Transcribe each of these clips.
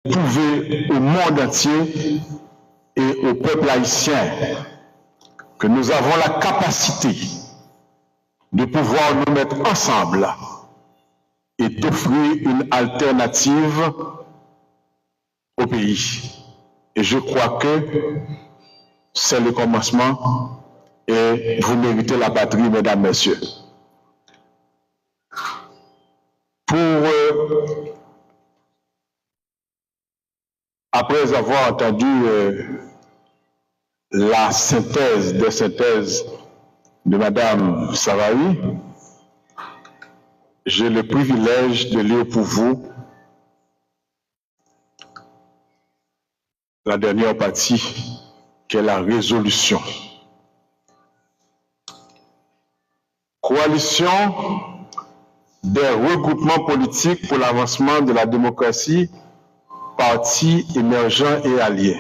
prouver au monde entier et au peuple haïtien que nous avons la capacité de pouvoir nous mettre ensemble et d'offrir une alternative au pays. Et je crois que c'est le commencement et vous méritez la patrie, mesdames, messieurs. Après avoir entendu la synthèse de Madame Savary, j'ai le privilège de lire pour vous la dernière partie, qui est la résolution. Coalition des regroupements politiques pour l'avancement de la démocratie, partis émergents et alliés.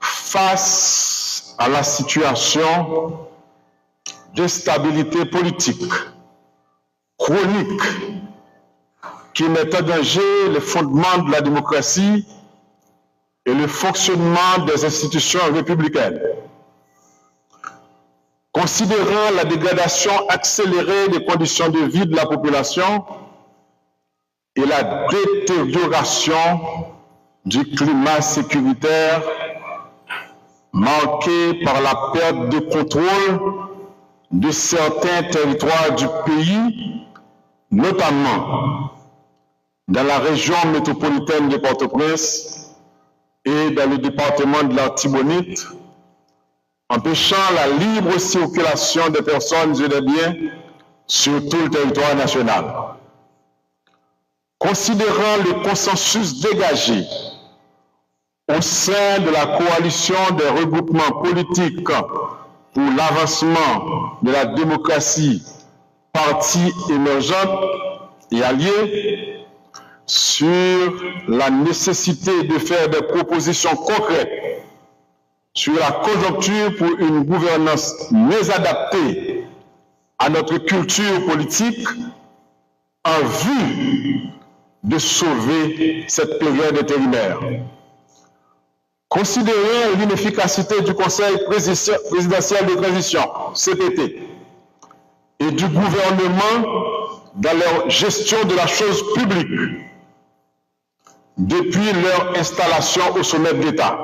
Face à la situation d'instabilité politique chronique qui met en danger les fondements de la démocratie et le fonctionnement des institutions républicaines, considérant la dégradation accélérée des conditions de vie de la population et la détérioration du climat sécuritaire marqué par la perte de contrôle de certains territoires du pays, notamment dans la région métropolitaine de Port-au-Prince et dans le département de l'Artibonite, empêchant la libre circulation des personnes et des biens sur tout le territoire national. Considérant le consensus dégagé au sein de la coalition des regroupements politiques pour l'avancement de la démocratie, partis émergents et alliés, sur la nécessité de faire des propositions concrètes sur la conjoncture pour une gouvernance mieux adaptée à notre culture politique en vue de sauver cette période intérimaire. Considérant l'inefficacité du Conseil présidentiel de transition, CPT, et du gouvernement dans leur gestion de la chose publique depuis leur installation au sommet de l'État.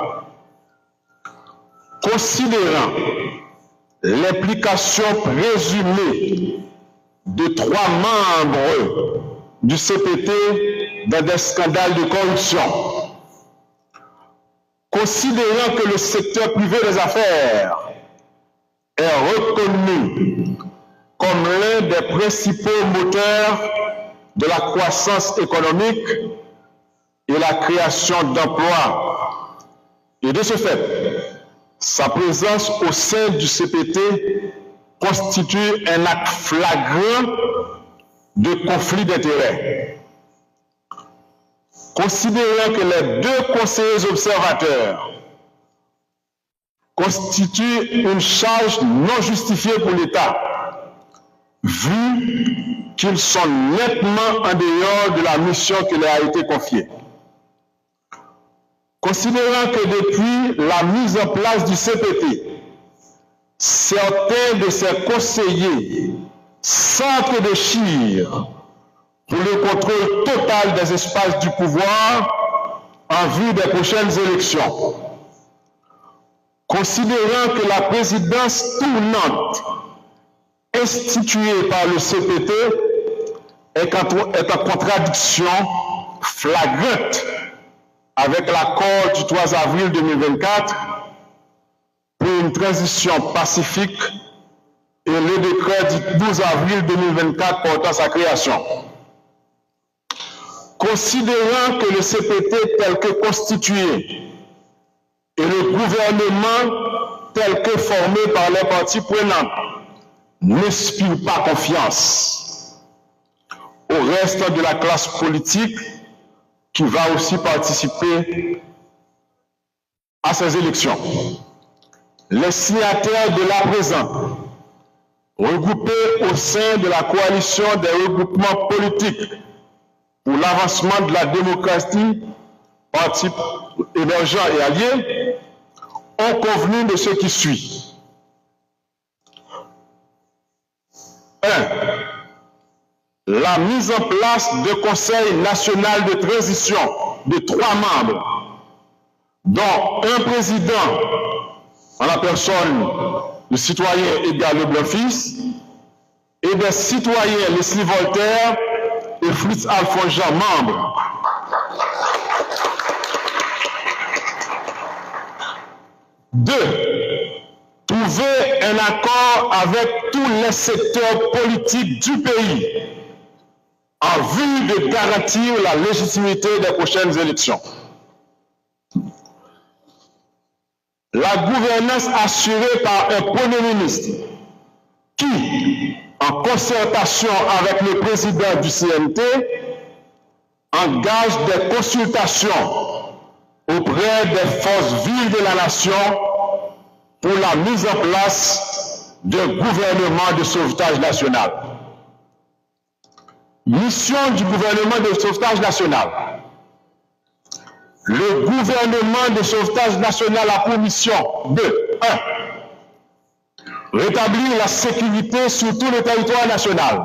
Considérant l'implication présumée de 3 membres du CPT dans des scandales de corruption, considérant que le secteur privé des affaires est reconnu comme l'un des principaux moteurs de la croissance économique et la création d'emplois, et de ce fait, sa présence au sein du CPT constitue un acte flagrant de conflit d'intérêts. Considérant que les 2 conseillers observateurs constituent une charge non justifiée pour l'État, vu qu'ils sont nettement en dehors de la mission qui leur a été confiée. Considérant que depuis la mise en place du CPT, certains de ses conseillers s'entre-déchirent pour le contrôle total des espaces du pouvoir en vue des prochaines élections. Considérant que la présidence tournante instituée par le CPT est en contradiction flagrante avec l'accord du 3 avril 2024 pour une transition pacifique et le décret du 12 avril 2024 portant sa création. Considérant que le CPT tel que constitué et le gouvernement tel que formé par les parties prenantes n'inspirent pas confiance au reste de la classe politique qui va aussi participer à ces élections. Les signataires de la présente, regroupés au sein de la coalition des regroupements politiques pour l'avancement de la démocratie, partis émergents et alliés, ont convenu de ce qui suit. 1. La mise en place de conseil national de transition de 3 membres, dont un président en la personne du citoyen Edgar Leblanc-Fils et des citoyens Leslie Voltaire et Fritz Alphonse Jean, membres. 2. Trouver un accord avec tous les secteurs politiques du pays en vue de garantir la légitimité des prochaines élections. La gouvernance assurée par un Premier ministre qui, en concertation avec le président du CNT, engage des consultations auprès des forces vives de la nation pour la mise en place d'un gouvernement de sauvetage national. Mission du gouvernement de sauvetage national. Le gouvernement de sauvetage national a pour mission de 1. Rétablir la sécurité sur tout le territoire national.